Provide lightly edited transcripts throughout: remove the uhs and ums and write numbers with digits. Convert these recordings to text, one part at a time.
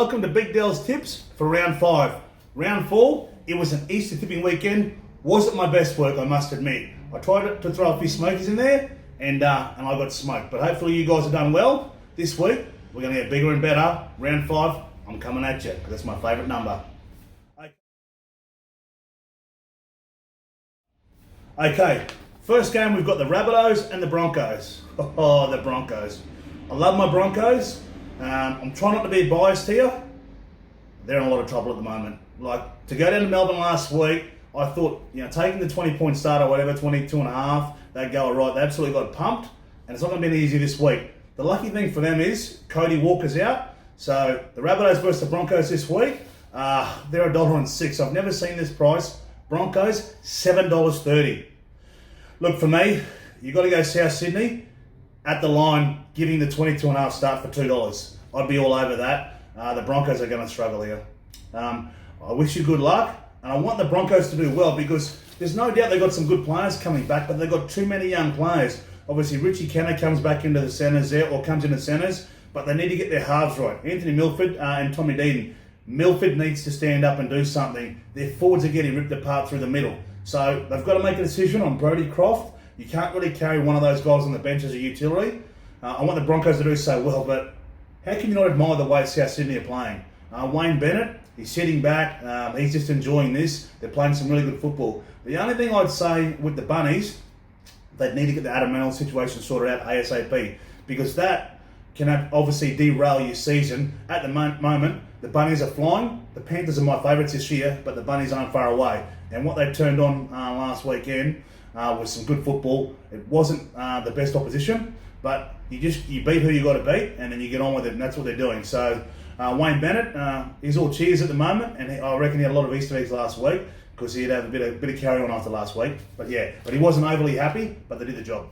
welcome to Big Dell's tips for round 5. Round 4, it was an Easter tipping weekend. Wasn't my best work, I must admit. I tried to throw a few smokies in there and I got smoked. But hopefully you guys have done well this week. We're going to get bigger and better. Round 5, I'm coming at you because that's my favourite number. Okay, first game we've got the RABBITOHS and the BRONCOS. Oh, the Broncos. I love my Broncos. I'm trying not to be biased here. They're in a lot of trouble at the moment. Like, to go down to Melbourne last week, I thought, taking the 20-point start or whatever, 22 and a half, they'd go all right. They absolutely got pumped, and it's not going to be easy this week. The lucky thing for them is Cody Walker's out. So the RABBITOHS versus the Broncos this week, they're $1.06. I've never seen this price. Broncos, $7.30. Look, for me, you've got to go South Sydney at the line, giving the 22 and a half start for $2. I'd be all over that. The Broncos are going to struggle here. I wish you good luck, and I want the Broncos to do well because there's no doubt they've got some good players coming back, but they've got too many young players. Obviously, Richie Kenner comes back into the centres there, or comes into centres, but they need to get their halves right. Anthony Milford and Tommy Deaton. Milford needs to stand up and do something. Their forwards are getting ripped apart through the middle. So they've got to make a decision on Brodie Croft. You can't really carry one of those guys on the bench as a utility. I want the Broncos to do so well, but how can you not admire the way South Sydney are playing? Wayne Bennett, he's sitting back. He's just enjoying this. They're playing some really good football. The only thing I'd say with the Bunnies, they need to get the Adam Reynolds situation sorted out ASAP, because that can obviously derail your season. At the moment, the Bunnies are flying. The Panthers are my favourites this year, but the Bunnies aren't far away. And what they turned on last weekend was some good football. It wasn't the best opposition, but you beat who you got to beat, and then you get on with it, and that's what they're doing. So Wayne Bennett, he's all cheers at the moment, and I reckon he had a lot of Easter eggs last week because he'd have a bit of carry on after last week. But he wasn't overly happy, but they did the job.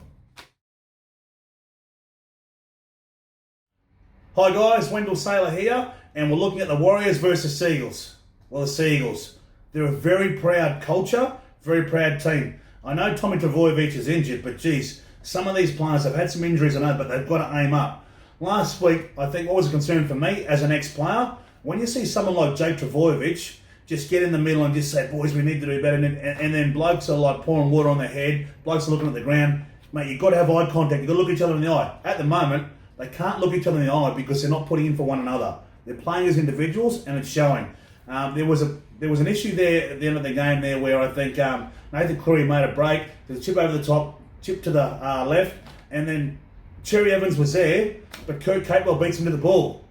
Hi guys, Wendell Sailor here, and we're looking at the Warriors versus Seagulls. Well, the Seagulls, they're a very proud culture, very proud team. I know Tommy Trbojevic is injured, but geez, some of these players have had some injuries, I know, but they've got to aim up. Last week, I think what was a concern for me as an ex-player, when you see someone like Jake Trbojevic just get in the middle and just say, boys, we need to do better, and then blokes are like pouring water on their head, blokes are looking at the ground, mate, you've got to have eye contact, you've got to look each other in the eye. At the moment, they can't look each other in the eye because they're not putting in for one another. They're playing as individuals, and it's showing. There was an issue there at the end of the game there where I think Nathan Cleary made a break. There's a chip over the top, chip to the left, and then Cherry Evans was there, but Kurt Capewell beats him to the ball.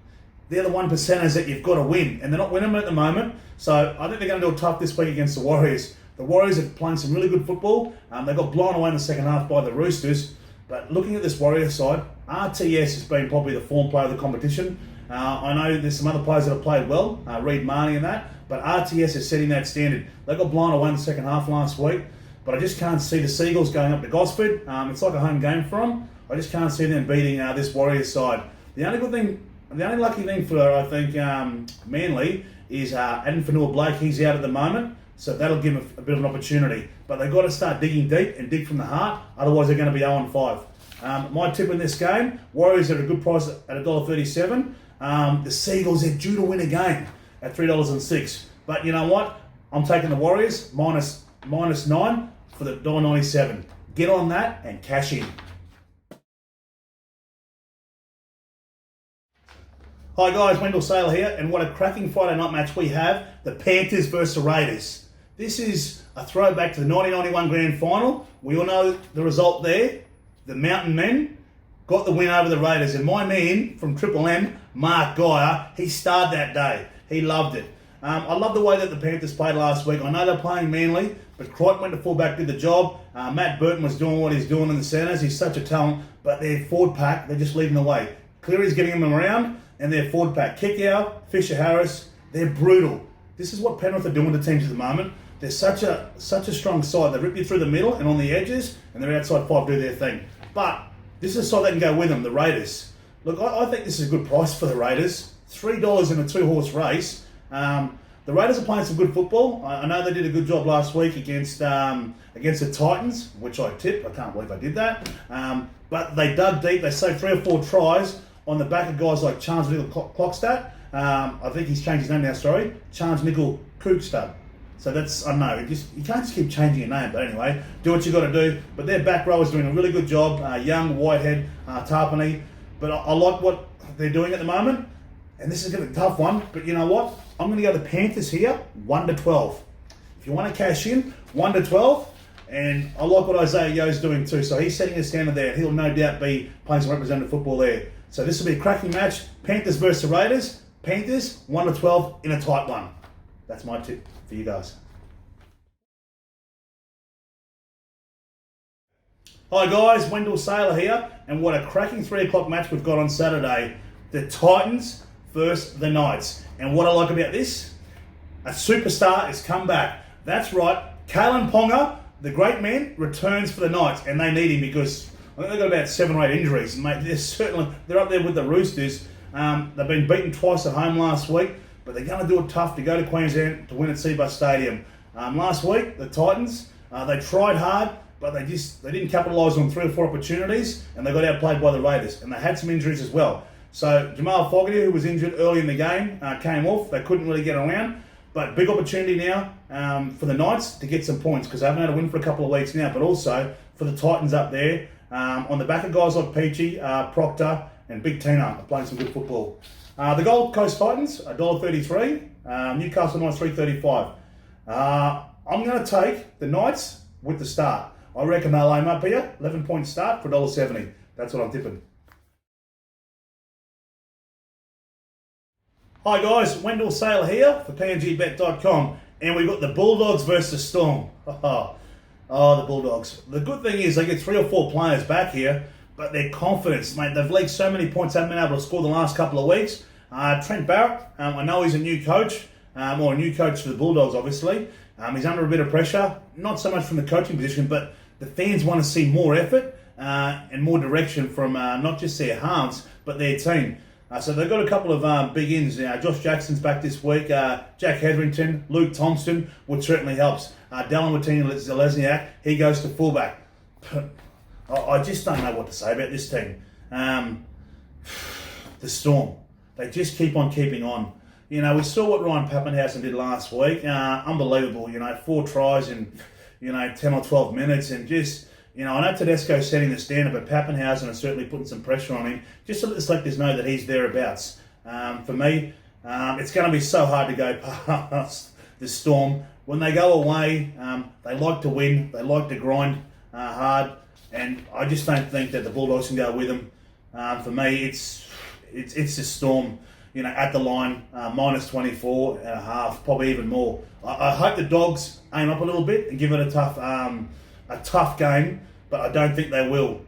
They're the 1%ers that you've got to win, and they're not winning at the moment. So I think they're going to do it tough this week against the Warriors. The Warriors are playing some really good football. They got blown away in the second half by the Roosters. But looking at this Warriors side, RTS has been probably the form player of the competition. I know there's some other players that have played well, Reid Marnie and that, but RTS is setting that standard. They got blown away in the second half last week, but I just can't see the Seagulls going up to Gosford. It's like a home game for them. I just can't see them beating this Warriors side. The only lucky thing for, I think, Manly is Adam Fanua-Blake. He's out at the moment, so that'll give them a bit of an opportunity. But they've got to start digging deep and dig from the heart, otherwise they're going to be 0-5. My tip in this game, Warriors are at a good price at $1.37. The Seagulls, they're due to win a game at $3.06. But you know what? I'm taking the Warriors minus 9 for the $1.97. Get on that and cash in. Hi guys, Wendell Sailor here, and what a cracking Friday night match we have, the Panthers versus the Raiders. This is a throwback to the 1991 Grand Final. We all know the result there. The Mountain Men got the win over the Raiders, and my man from Triple M, Mark Geyer, he starred that day. He loved it. I love the way that the Panthers played last week. I know they're playing Manly, but Crichton went to fullback, did the job. Matt Burton was doing what he's doing in the centres. He's such a talent, but their forward pack, they're just leading the way. Cleary's getting them around, and their forward pack, Kickout, Fisher-Harris, they're brutal. This is what Penrith are doing to teams at the moment. They're such a strong side. They rip you through the middle and on the edges, and their outside five do their thing. But this is a side that can go with them, the Raiders. Look, I think this is a good price for the Raiders. $3 in a 2-horse race. The Raiders are playing some good football. I know they did a good job last week against the Titans, which I tipped. I can't believe I did that. But they dug deep. They saved 3 or 4 tries on the back of guys like Charles Little Clockstat. I think he's changed his name now, sorry. Charles Nickel Kookstad. So that's, I don't know, you can't just keep changing your name. But anyway, do what you got to do. But their back row is doing a really good job. Young, Whitehead, Tarpany. But I like what they're doing at the moment. And this is going to be a tough one. But you know what? I'm going to go the Panthers here, 1-12. If you want to cash in, 1-12. And I like what Isaiah Yo's doing too. So he's setting a standard there. He'll no doubt be playing some representative football there. So this will be a cracking match. Panthers versus the Raiders. Panthers, 1-12 in a tight one. That's my tip for you guys. Hi guys, Wendell Sailor here. And what a cracking 3 o'clock match we've got on Saturday. The Titans versus the Knights. And what I like about this, a superstar has come back. That's right, Kalen Ponga, the great man, returns for the Knights, and they need him because I think they've got about 7 or 8 injuries. Mate, they're up there with the Roosters. They've been beaten twice at home last week, but they're going to do it tough to go to Queensland to win at Seabus Stadium. Last week, the Titans, they tried hard, but they didn't capitalise on 3 or 4 opportunities, and they got outplayed by the Raiders, and they had some injuries as well. So Jamal Fogarty, who was injured early in the game, came off. They couldn't really get around. But big opportunity now for the Knights to get some points because they haven't had a win for a couple of weeks now. But also for the Titans up there, on the back of guys like Peachy, Proctor and Big Tina are playing some good football. The Gold Coast Titans, $1.33. Newcastle Knights, $3.35. I'm going to take the Knights with the start. I reckon they'll aim up here, 11-point start for $1.70. That's what I'm tipping. Hi guys, Wendell Sailor here for PNGBet.com, and we've got the Bulldogs versus the Storm. Oh, the Bulldogs. The good thing is they get 3 or 4 players back here, but their confidence, mate, they've leaked so many points, haven't been able to score the last couple of weeks. Trent Barrett, I know he's a new coach, or a new coach for the Bulldogs, obviously. He's under a bit of pressure, not so much from the coaching position, but the fans want to see more effort and more direction from not just their halves, but their team. So they've got a couple of big ins. Josh Jackson's back this week. Jack Hetherington, Luke Thompson, which certainly helps. Dell and Lesniak, he goes to fullback. I just don't know what to say about this team. The Storm, they just keep on keeping on. You know, we saw what Ryan Pappenhausen did last week. Unbelievable. 4 tries in 10 or 12 minutes, and just. I know Tedesco's setting the standard, but Pappenhausen is certainly putting some pressure on him just to let the selectors know that he's thereabouts. For me, it's going to be so hard to go past the Storm. When they go away, they like to win, they like to grind hard, and I just don't think that the Bulldogs can go with them. For me, it's the Storm, at the line, minus 24.5, probably even more. I hope the Dogs aim up a little bit and give it a tough game, but I don't think they will.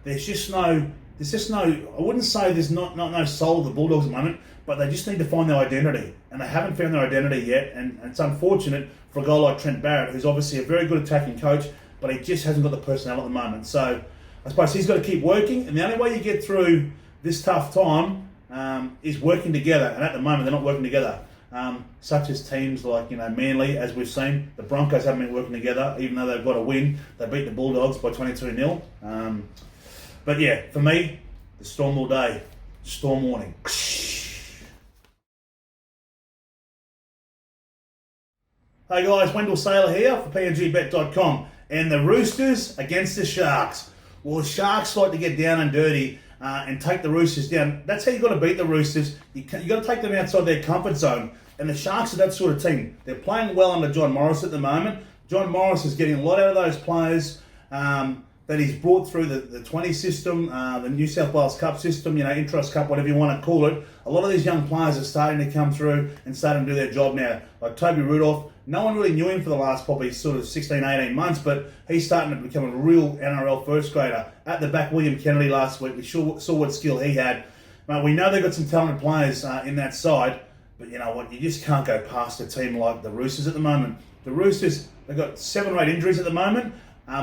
There's just no, I wouldn't say there's not no soul of the Bulldogs at the moment, but they just need to find their identity, and they haven't found their identity yet, and it's unfortunate for a guy like Trent Barrett, who's obviously a very good attacking coach, but he just hasn't got the personnel at the moment. So I suppose he's got to keep working, and the only way you get through this tough time is working together, and at the moment they're not working together. Such as teams like Manly, as we've seen, the Broncos haven't been working together, even though they've got a win. They beat the Bulldogs by 22-0. But yeah, for me, the Storm all day. Storm warning. Hey guys, Wendell Sailor here for PNGBet.com, and the Roosters against the Sharks. Well, the Sharks like to get down and dirty and take the Roosters down. That's how you've got to beat the Roosters. You got to take them outside their comfort zone. And the Sharks are that sort of team. They're playing well under John Morris at the moment. John Morris is getting a lot out of those players that he's brought through the 20 system, the New South Wales Cup system, Intrust Cup, whatever you want to call it. A lot of these young players are starting to come through and starting to do their job now. Like Toby Rudolph, no one really knew him for the last probably sort of 16, 18 months, but he's starting to become a real NRL first grader. At the back, William Kennedy last week, we saw what skill he had. But we know they've got some talented players in that side, but you know what, you just can't go past a team like the Roosters at the moment. The Roosters, they've got 7 or 8 injuries at the moment.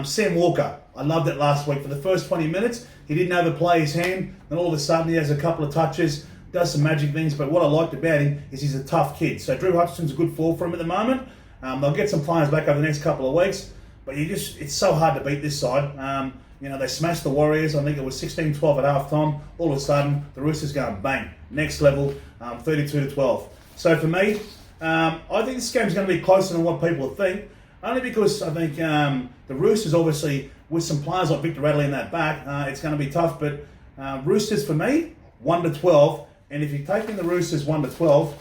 Sam Walker, I loved it last week. For the first 20 minutes, he didn't overplay his hand. Then all of a sudden, he has a couple of touches, does some magic things. But what I liked about him is he's a tough kid. So Drew Hutchison's a good fall for him at the moment. They'll get some players back over the next couple of weeks. But it's so hard to beat this side. They smashed the Warriors. I think it was 16-12 at halftime. All of a sudden, the Roosters going bang, next level. 32-12. So for me, I think this game's going to be closer than what people think, only because I think the Roosters, obviously, with some players like Victor Radley in that back, it's going to be tough. But Roosters for me, 1-12, and if you're taking the Roosters 1-12,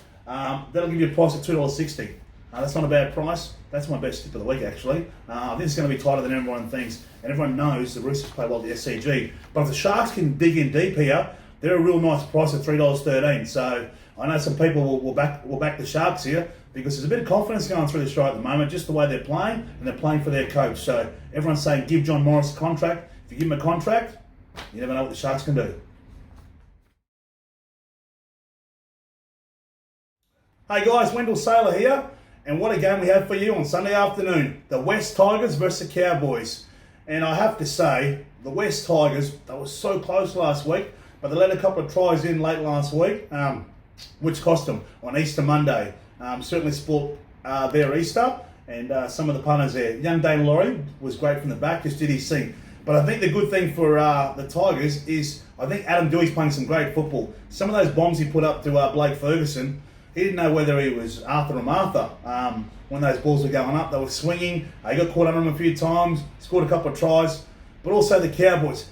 that'll give you a price of $2.60. That's not a bad price. That's my best tip of the week, actually. I think it's going to be tighter than everyone thinks, and everyone knows the Roosters play well at the SCG. But if the Sharks can dig in deep here, they're a real nice price at $3.13. So I know some people will back the Sharks here because there's a bit of confidence going through the strike at the moment, just the way they're playing, and they're playing for their coach. So everyone's saying give John Morris a contract. If you give him a contract, you never know what the Sharks can do. Hey guys, Wendell Sailor here, and what a game we have for you on Sunday afternoon. The West Tigers versus the Cowboys. And I have to say, the West Tigers, they were so close last week, but they let a couple of tries in late last week, which cost them on Easter Monday. Certainly spoilt their Easter, and some of the punters there. Young Dane Laurie was great from the back, just did his thing. But I think the good thing for the Tigers is, I think Adam Dewey's playing some great football. Some of those bombs he put up to Blake Ferguson, he didn't know whether he was Arthur or Martha. When those balls were going up, they were swinging. He got caught under them a few times, scored a couple of tries. But also the Cowboys.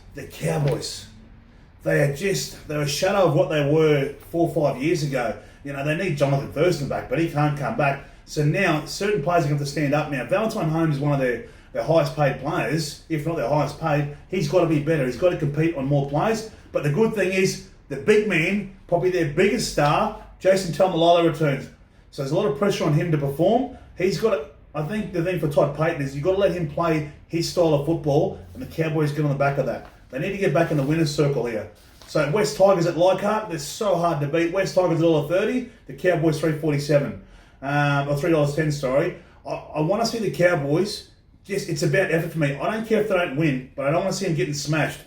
They're a shadow of what they were 4 or 5 years ago. You know, they need Jonathan Thurston back, but he can't come back. So now, certain players are going to stand up now. Valentine Holmes is one of their highest paid players, if not their highest paid. He's got to be better. He's got to compete on more players. But the good thing is, the big man, probably their biggest star, Jason Taumalolo, returns. So there's a lot of pressure on him to perform. He's got to, I think the thing for Todd Payton is you've got to let him play his style of football, and the Cowboys get on the back of that. They need to get back in the winner's circle here. So West Tigers at Leichhardt, they're so hard to beat. West Tigers $1.30, the Cowboys $3.47, or $3.10, sorry. I want to see the Cowboys, it's about effort for me. I don't care if they don't win, but I don't want to see them getting smashed.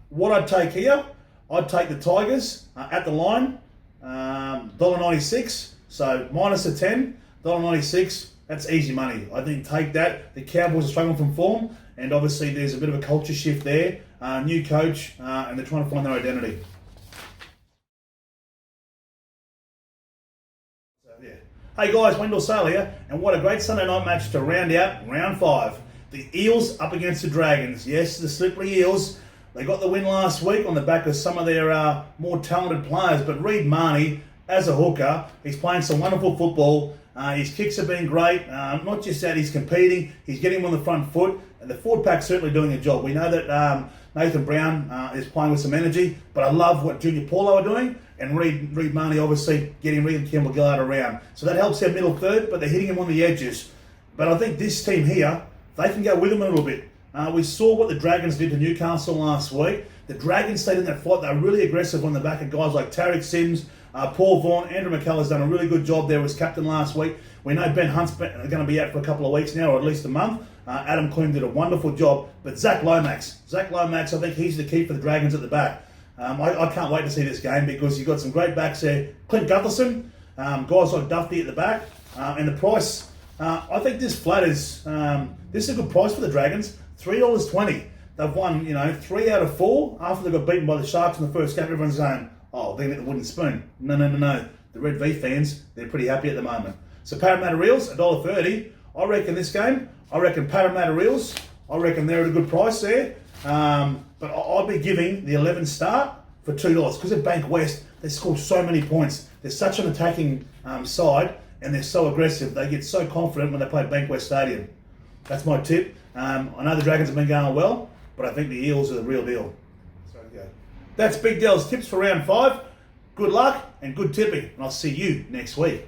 What I'd take here, I'd take the Tigers at the line, $1.96, so minus a 10, $1.96, that's easy money. I think take that. The Cowboys are struggling from form, and obviously there's a bit of a culture shift there. New coach, and they're trying to find their identity. So, yeah. Hey guys, Wendell Sailor here, and what a great Sunday night match to round out round 5. The Eels up against the Dragons. Yes, the slippery Eels. They got the win last week on the back of some of their more talented players, but Reid Marnie, as a hooker, he's playing some wonderful football. His kicks have been great. Not just that, he's competing. He's getting him on the front foot. And the forward pack's certainly doing a job. We know that Nathan Brown is playing with some energy, but I love what Junior Paulo are doing. And Reid Marnie, obviously, getting Regan Campbell-Gillard around. So that helps their middle third, but they're hitting him on the edges. But I think this team here, they can go with him a little bit. We saw what the Dragons did to Newcastle last week. The Dragons stayed in that fight. They're really aggressive on the back of guys like Tarek Sims, Paul Vaughan. Andrew McCullough's done a really good job there as captain last week. We know Ben Hunt's going to be out for a couple of weeks now, or at least a month. Adam Clune did a wonderful job. But Zach Lomax, I think he's the key for the Dragons at the back. I can't wait to see this game because you've got some great backs there. Clint Gutherson, guys like Duffy at the back. And the price, I think this flatters. This is a good price for the Dragons. $3.20. They've won, 3 out of 4 after they got beaten by the Sharks in the first game. Everyone's saying, oh, they're going to get the wooden spoon. No. The Red V fans, they're pretty happy at the moment. So Parramatta Eels, $1.30. I reckon this game, Parramatta Eels, they're at a good price there. But I'll be giving the 11 start for $2. Because at Bank West, they score so many points. They're such an attacking side, and they're so aggressive. They get so confident when they play Bank West Stadium. That's my tip. I know the Dragons have been going well, but I think the Eels are the real deal. So there you go. That's Big Dell's tips for round 5. Good luck and good tipping, and I'll see you next week.